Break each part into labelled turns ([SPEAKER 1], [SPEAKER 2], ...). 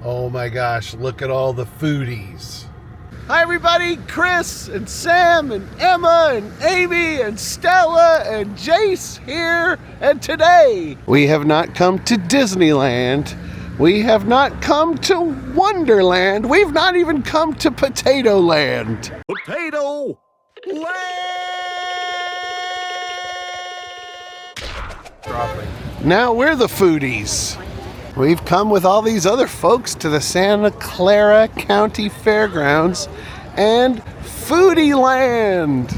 [SPEAKER 1] Oh my gosh, look at all the foodies. Hi everybody, Chris and Sam and Emma and Amy and Stella and Jace here. And today we have not come to Disneyland. We have not come to Wonderland. We've not even come to Potato Land. Potato Land! Now we're the foodies. We've come with all these other folks to the Santa Clara County Fairgrounds and Foodieland.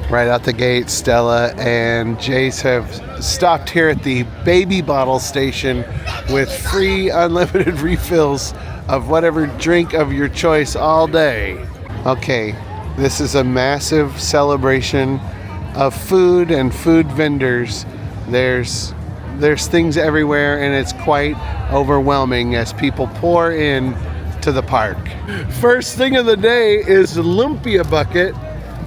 [SPEAKER 1] Right out the gate, Stella and Jace have stopped here at the baby bottle station with free unlimited refills of whatever drink of your choice all day. Okay, this is a massive celebration of food and food vendors. There's things everywhere, and it's quite overwhelming as people pour in to the park. First thing of the day is the lumpia bucket.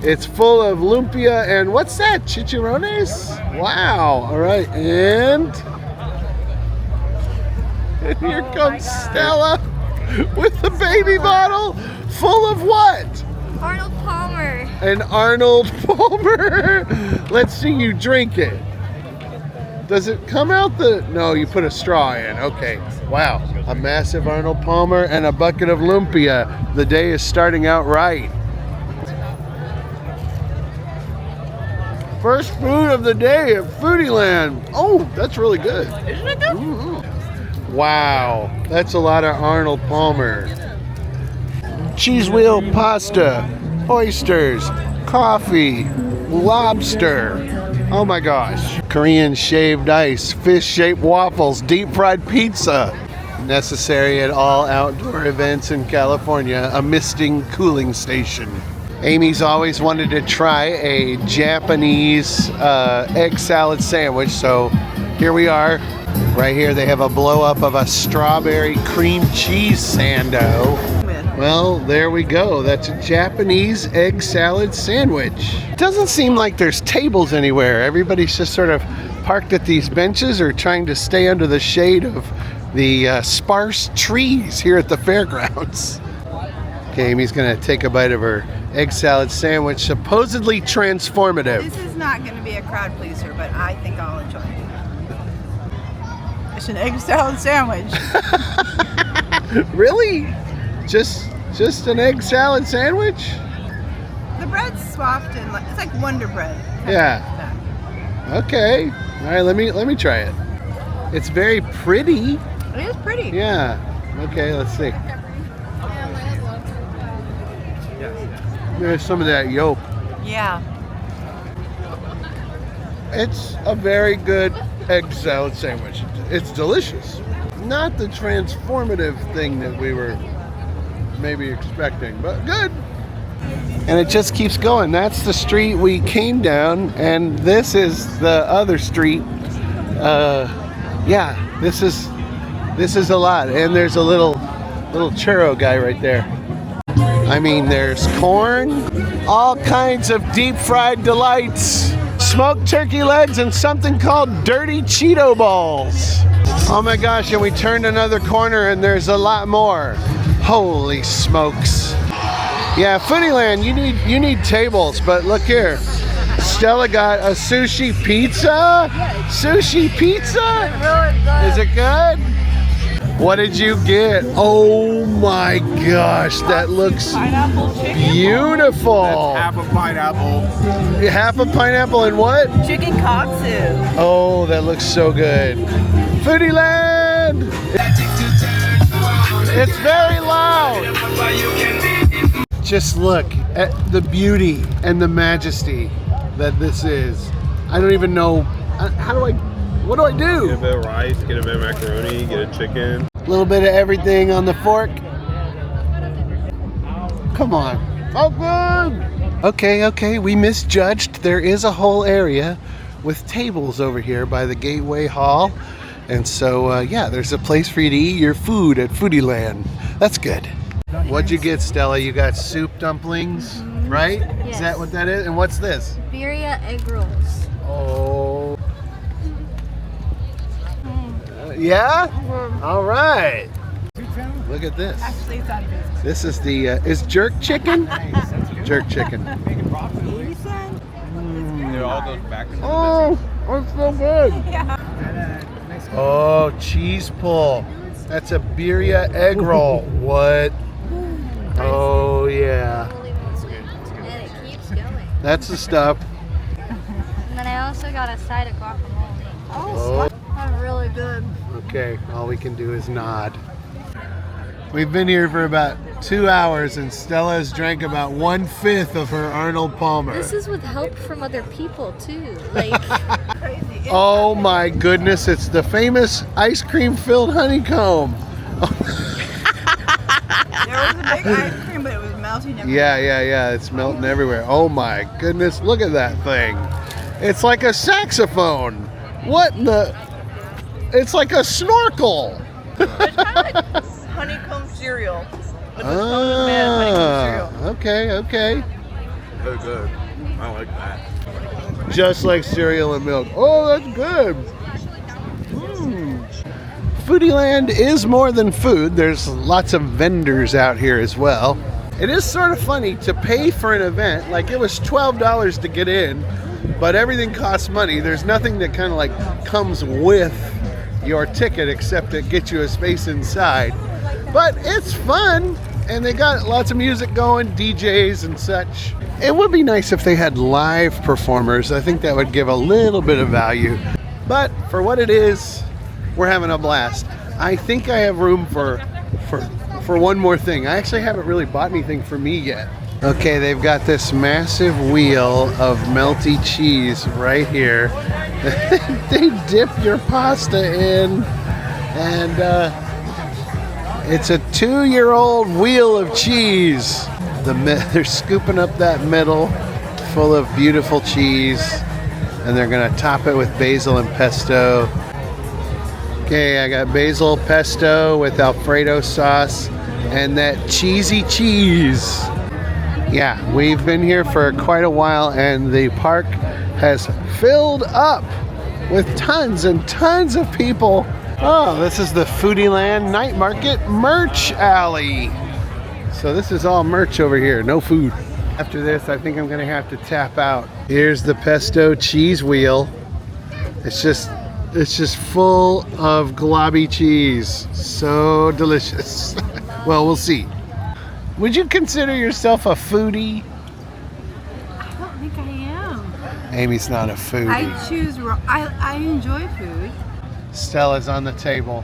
[SPEAKER 1] It's full of lumpia and what's that? Chicharrones? Wow. All right, and here comes Stella with the baby bottle full of what?
[SPEAKER 2] Arnold Palmer.
[SPEAKER 1] An Arnold Palmer. Let's see you drink it. Does it come out the... No, you put a straw in. Okay. Wow. A massive Arnold Palmer and a bucket of lumpia. The day is starting out right. First food of the day at Foodieland. Oh, that's really good.
[SPEAKER 2] Isn't it good?
[SPEAKER 1] Mm-hmm. Wow. That's a lot of Arnold Palmer. Cheese wheel pasta, oysters, coffee, lobster. Oh my gosh. Korean shaved ice, fish-shaped waffles, deep-fried pizza. Necessary at all outdoor events in California, a misting cooling station. Amy's always wanted to try a Japanese egg salad sandwich, so here we are. Right here they have a blow-up of a strawberry cream cheese sando. Well, there we go. That's a Japanese egg salad sandwich. Doesn't seem like there's tables anywhere. Everybody's just sort of parked at these benches or trying to stay under the shade of the sparse trees here at the fairgrounds. Okay, Amy's gonna take a bite of her egg salad sandwich, supposedly transformative.
[SPEAKER 3] This is not gonna be a crowd pleaser, but I think I'll enjoy it. It's an egg salad sandwich.
[SPEAKER 1] Really? Just an egg salad sandwich?
[SPEAKER 3] The bread's soft and it's like Wonder Bread.
[SPEAKER 1] Yeah. Okay. All right, let me try it. It's very pretty.
[SPEAKER 3] It is pretty.
[SPEAKER 1] Yeah. Okay, let's see. There's some of that yolk.
[SPEAKER 3] Yeah.
[SPEAKER 1] It's a very good egg salad sandwich. It's delicious. Not the transformative thing that we were maybe expecting, but good. And it just keeps going. That's the street we came down, and this is the other street. Yeah, this is a lot. And there's a little churro guy right there. I mean, there's corn, all kinds of deep fried delights, smoked turkey legs, and something called dirty Cheeto balls. Oh my gosh, and we turned another corner and there's a lot more. Holy smokes. Yeah, Foodieland, you need tables, but look here. Stella got a sushi pizza? Sushi pizza? Is it good? What did you get? Oh my gosh, that looks beautiful.
[SPEAKER 4] That's half a pineapple.
[SPEAKER 1] Half a pineapple and what?
[SPEAKER 3] Chicken katsu.
[SPEAKER 1] Oh, that looks so good. Foodieland! It's very loud. Just look at the beauty and the majesty that this is. I don't even know, what do I do?
[SPEAKER 4] Get a bit of rice, get a bit of macaroni, get a chicken.
[SPEAKER 1] A little bit of everything on the fork. Come on. Oh, good. Okay, we misjudged. There is a whole area with tables over here by the Gateway Hall. And so, yeah, there's a place for you to eat your food at Foodieland. That's good. What'd you get, Stella? You got soup dumplings, right?
[SPEAKER 2] Yes.
[SPEAKER 1] Is that what that is? And what's this?
[SPEAKER 2] Birria egg rolls.
[SPEAKER 1] Oh. Yeah? All right. Look look at this.
[SPEAKER 3] Actually, it's on Facebook.
[SPEAKER 1] This is the, is jerk chicken? Jerk chicken.
[SPEAKER 3] 80 cents?
[SPEAKER 4] It all goes back into the
[SPEAKER 1] Oh, it's so good.
[SPEAKER 3] Yeah.
[SPEAKER 1] Oh, cheese pull. That's a birria egg roll. What? Oh, yeah.
[SPEAKER 2] And it keeps going.
[SPEAKER 1] That's the stuff.
[SPEAKER 2] And then I also got a side of guacamole.
[SPEAKER 1] Oh,
[SPEAKER 2] That's really good.
[SPEAKER 1] okay. All we can do is nod. We've been here for about 2 hours, and Stella has drank about 1/5 of her Arnold Palmer.
[SPEAKER 2] This is with help from other people too. Like,
[SPEAKER 3] Crazy.
[SPEAKER 1] Oh my goodness, it's the famous ice cream filled honeycomb.
[SPEAKER 3] There was a big ice cream, but it was melting everywhere.
[SPEAKER 1] Yeah, it's melting everywhere. Oh my goodness, look at that thing. It's like a saxophone. What in the? It's like a snorkel.
[SPEAKER 3] Honeycomb cereal. With the Postman honeycomb cereal.
[SPEAKER 1] Okay.
[SPEAKER 4] Very good. I like that.
[SPEAKER 1] Just like cereal and milk. Oh, that's good. Foodieland is more than food. There's lots of vendors out here as well. It is sort of funny to pay for an event. Like, it was $12 to get in, but everything costs money. There's nothing that kind of like comes with your ticket except it gets you a space inside. But it's fun, and they got lots of music going, DJs and such. It would be nice if they had live performers. I think that would give a little bit of value. But for what it is, we're having a blast. I think I have room for one more thing. I actually haven't really bought anything for me yet. Okay, they've got this massive wheel of melty cheese right here. They dip your pasta in, and it's a 2-year-old wheel of cheese. They're scooping up that middle full of beautiful cheese, and they're gonna top it with basil and pesto. Okay, I got basil pesto with Alfredo sauce and that cheesy cheese. Yeah, we've been here for quite a while, and the park has filled up with tons and tons of people. Oh, this is the Foodieland Night Market Merch Alley. So this is all merch over here, no food. After this, I think I'm gonna have to tap out. Here's the pesto cheese wheel. It's just full of globby cheese. So delicious. Well, we'll see. Would you consider yourself a foodie?
[SPEAKER 3] I don't think I am.
[SPEAKER 1] Amy's not a foodie.
[SPEAKER 3] I choose wrong. I enjoy food.
[SPEAKER 1] Stella's on the table.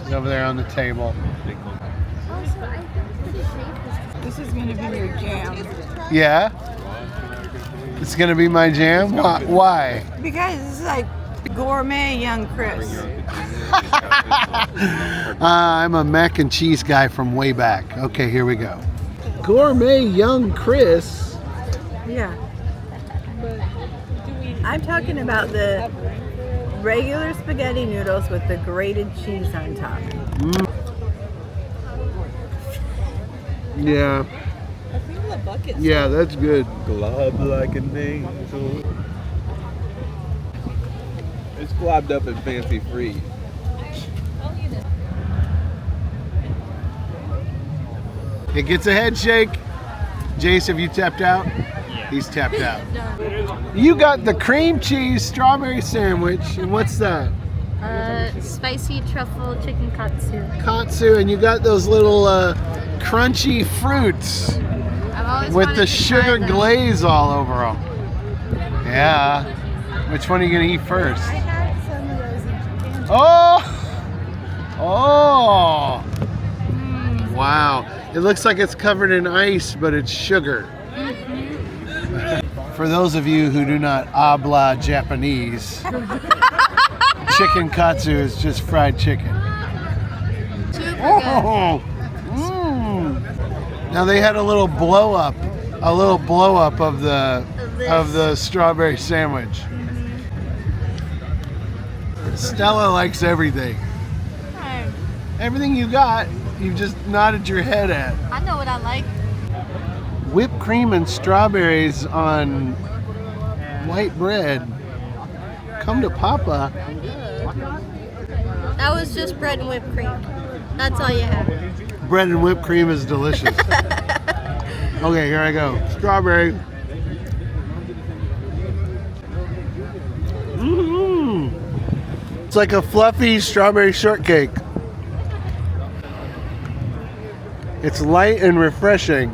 [SPEAKER 1] She's over there on the table.
[SPEAKER 2] also, I think the shape is
[SPEAKER 3] This is going to be your jam.
[SPEAKER 1] Yeah? It's gonna be my jam? Why?
[SPEAKER 3] Because it's like gourmet young Chris.
[SPEAKER 1] I'm a mac and cheese guy from way back. Okay, here we go. Gourmet young Chris.
[SPEAKER 3] Yeah. I'm talking about the regular spaghetti noodles with the grated cheese on top.
[SPEAKER 1] Yeah. Yeah, that's good.
[SPEAKER 4] Glob like an angel. It's globbed up and fancy free.
[SPEAKER 1] It gets a head shake. Jace, have you tapped out? Yeah. He's tapped out. You got the cream cheese strawberry sandwich, and what's that?
[SPEAKER 2] spicy truffle chicken katsu.
[SPEAKER 1] Katsu, and you got those little crunchy fruits
[SPEAKER 2] I've always
[SPEAKER 1] with
[SPEAKER 2] wanted
[SPEAKER 1] the
[SPEAKER 2] to
[SPEAKER 1] sugar
[SPEAKER 2] try them.
[SPEAKER 1] glaze all over them. Yeah. Which one are you gonna eat first?
[SPEAKER 3] I had some of those in Japan.
[SPEAKER 1] Oh! Oh! Wow. It looks like it's covered in ice, but it's sugar. For those of you who do not habla Japanese, chicken katsu is just fried chicken.
[SPEAKER 2] Super good.
[SPEAKER 1] Oh! Now they had a little blow up of the strawberry sandwich. Stella likes everything. Everything you got, you just nodded your head at.
[SPEAKER 2] I know what I like.
[SPEAKER 1] Whipped cream and strawberries on white bread. Come to Papa.
[SPEAKER 2] That was just bread and whipped cream. That's all you have.
[SPEAKER 1] Bread and whipped cream is delicious. Okay, here I go. Strawberry. Mmm. It's like a fluffy strawberry shortcake. It's light and refreshing.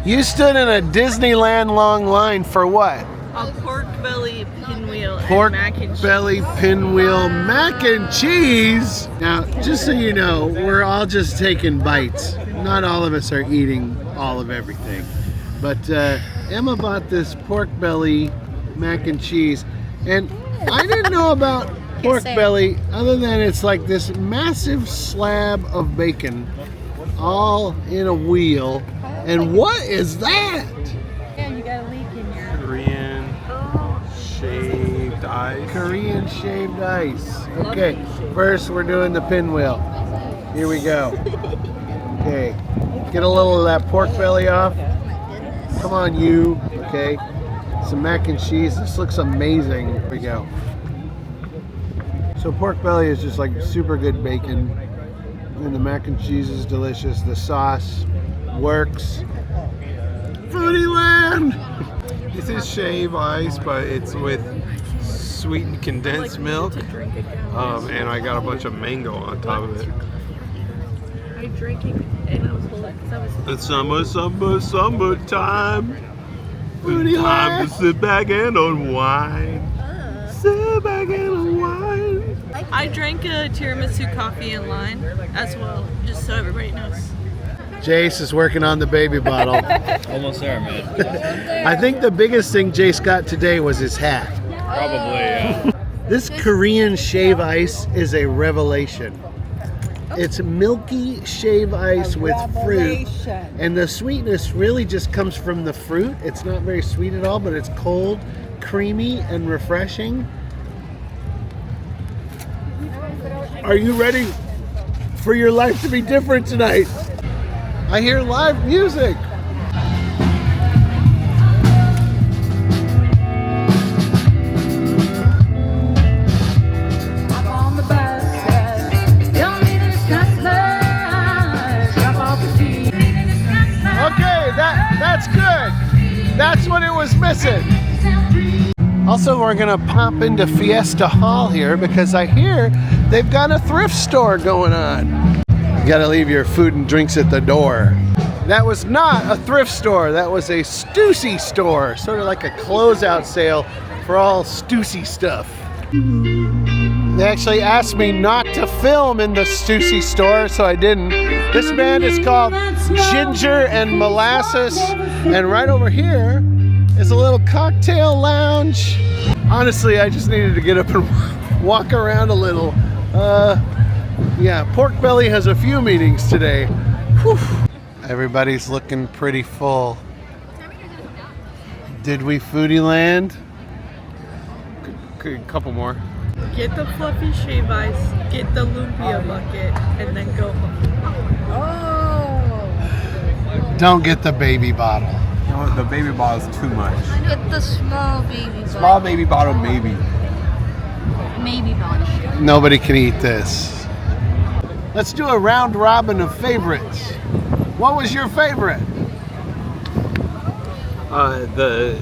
[SPEAKER 1] You stood in a Disneyland long line for what?
[SPEAKER 3] A pork belly pinwheel
[SPEAKER 1] Pork
[SPEAKER 3] and mac and cheese.
[SPEAKER 1] belly pinwheel mac and cheese. Now, just so you know, we're all just taking bites. Not all of us are eating all of everything. But Emma bought this pork belly mac and cheese. And I didn't know about pork belly other than it's like this massive slab of bacon all in a wheel. And what is that?
[SPEAKER 3] Yeah, you got a leak in your...
[SPEAKER 4] Korean shaved ice.
[SPEAKER 1] Korean shaved ice. Okay, first we're doing the pinwheel. Here we go. Okay, get a little of that pork belly off. Come on, you. Okay, some mac and cheese. This looks amazing. Here we go. So pork belly is just like super good bacon. And the mac and cheese is delicious. The sauce works. Foodieland!
[SPEAKER 4] This is shave ice, but it's with sweetened condensed milk. And I got a bunch of mango on top of it.
[SPEAKER 3] I drank it and I was holding it because I was...
[SPEAKER 4] It's summertime.
[SPEAKER 1] Foodieland!
[SPEAKER 4] Time to sit back and unwind. Sit back and unwind.
[SPEAKER 3] I drank a tiramisu coffee in line as well, just so everybody knows.
[SPEAKER 1] Jace is working on the baby bottle.
[SPEAKER 5] Almost there, man.
[SPEAKER 1] I think the biggest thing Jace got today was his hat.
[SPEAKER 5] Probably, yeah.
[SPEAKER 1] This Korean shave ice is a revelation. It's milky shave ice with fruit. And the sweetness really just comes from the fruit. It's not very sweet at all, but it's cold, creamy, and refreshing. Are you ready for your life to be different tonight? I hear live music. Okay, that's good. That's what it was missing. Also, we're gonna pop into Fiesta Hall here because I hear they've got a thrift store going on. You gotta leave your food and drinks at the door. That was not a thrift store, that was a Stussy store, sort of like a closeout sale for all Stussy stuff. They actually asked me not to film in the Stussy store, so I didn't. This band is called Ginger and Molasses, and right over here is a little cocktail lounge. Honestly, I just needed to get up and walk around a little. Yeah, Pork Belly has a few meetings today. Whew. Everybody's looking pretty full. Did we Foodieland?
[SPEAKER 4] A couple more.
[SPEAKER 3] Get the fluffy shave ice, get the lumpia bucket, and then go home.
[SPEAKER 1] Don't get the baby bottle.
[SPEAKER 4] No, the baby bottle's too much.
[SPEAKER 2] Get the small baby bottle.
[SPEAKER 4] Small baby bottle, maybe.
[SPEAKER 2] Maybe bottle.
[SPEAKER 1] Nobody can eat this. Let's do a round robin of favorites. What was your favorite?
[SPEAKER 4] The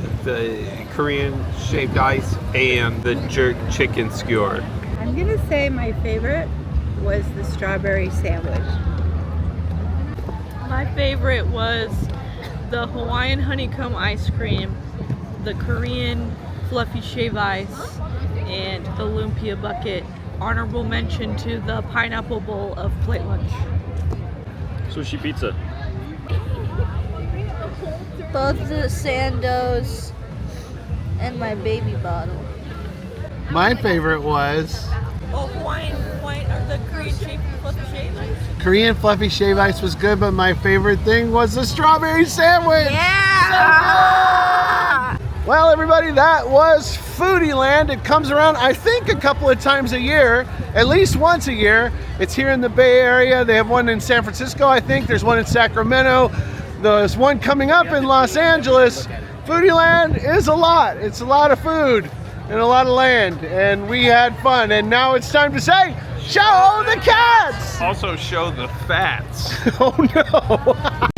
[SPEAKER 4] Korean shaved ice and the jerk chicken skewer.
[SPEAKER 6] I'm gonna say my favorite was the strawberry sandwich.
[SPEAKER 3] My favorite was the Hawaiian honeycomb ice cream, the Korean fluffy shave ice, and the lumpia bucket. Honorable mention to the pineapple bowl of plate lunch.
[SPEAKER 5] Sushi pizza.
[SPEAKER 2] Both the Sandos and my baby bottle.
[SPEAKER 1] My favorite was
[SPEAKER 3] Oh, Hawaiian or the Korean fluffy shave ice.
[SPEAKER 1] Korean fluffy shave ice was good, but my favorite thing was the strawberry sandwich.
[SPEAKER 3] Yeah!
[SPEAKER 1] Well, everybody, that was Foodieland. It comes around, I think, a couple of times a year, at least once a year. It's here in the Bay Area. They have one in San Francisco, I think. There's one in Sacramento. There's one coming up in Los Angeles. Foodieland is a lot. It's a lot of food and a lot of land, and we had fun. And now it's time to say, Show the cats!
[SPEAKER 4] Also show the fats.
[SPEAKER 1] Oh no!